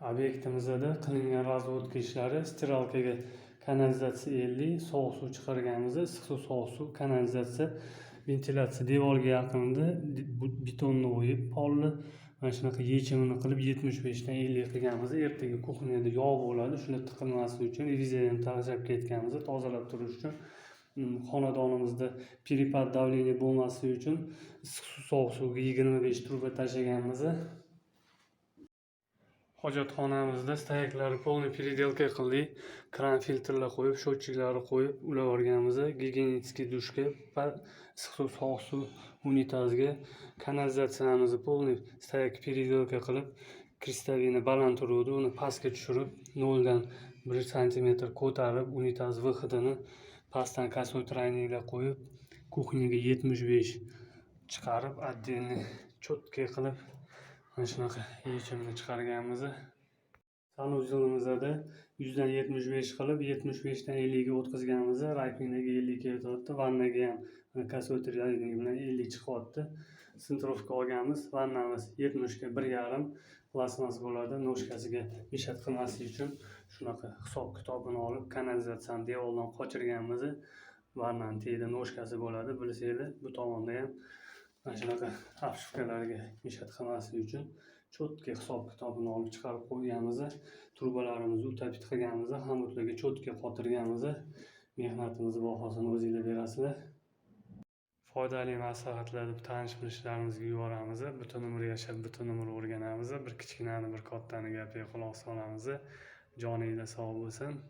Obyektimizda qilingan razvodka ishlari stiralkaga kanalizatsiya 50, sovuq suv chiqarganmiz, issiq suv, sovuq suv, kanalizatsiya, ventilyatsiya devorga yaqinida betonni o'yib, polni mana shunaqa yechimini qilib 75 dan 50 qilganmiz. Ertaga kuxnyada yog' bo'ladi, shuni tiqilmasligi uchun reviziyadan tashlab ketganmiz, tozalab turish uchun. Xonadonimizda peripad davleniya bo'lmasligi uchun issiq suv, sovuq suvga 25 truba tashlaganmiz. Hojatxonamizda stoyaklarini polniy переделка qildik. Kran filtrlar qo'yib, sho'tchiklarini qo'yib, ulab yuborganmiz. Gigiyenический dushga va issiq suv, sovuq suv unitazga, kanalizatsiyamizni polniy stoyak переделка qilib, kristalini baland turuvdi, uni pastga tushirib, 0 dan 1 santimetr ko'tarib, unitaz выходini pastdan косой тройникlar qo'yib, kuxnyaga 75 chiqarib, отдельный cho'tka qilib mana shunaqa yechimni chiqarganmiz. Sanuzelimizda 100 dan 75 qilib 75 dan 50 ga o'tkazganmiz. Rakvinaga 50 kelyapti, vannaga ham косой тройник bilan 50 chiqyapti. Sintrovka olganmiz. Vannamiz 70 ga 1,5 plastmas bo'ladi. Noshkasiga mishat qilmaslik uchun shunaqa hisob-kitobini olib, kanalizatsiyani devordan qochirganmiz. Vannani tagida noshkasi bo'ladi, bilsanglar. Bu tomonda ham mana shunaqa apshifkalarga mishat qilmaslik uchun cho'tka hisob-kitobini olib chiqarib qo'yganmiz. Trubalarimizni utapit qilganmiz, hamutlarga cho'tka qotirganmiz. Mehnatimizni bahosini o'zinglar berasizlar. Foydali maslahatlarni tanish-bilishlarimizga yuboramiz. Butun umr yashab, butun umr o'rganamiz. Bir kichkinani, bir kattani gapiga quloq solamiz. Joninglar sog' bo'lsin.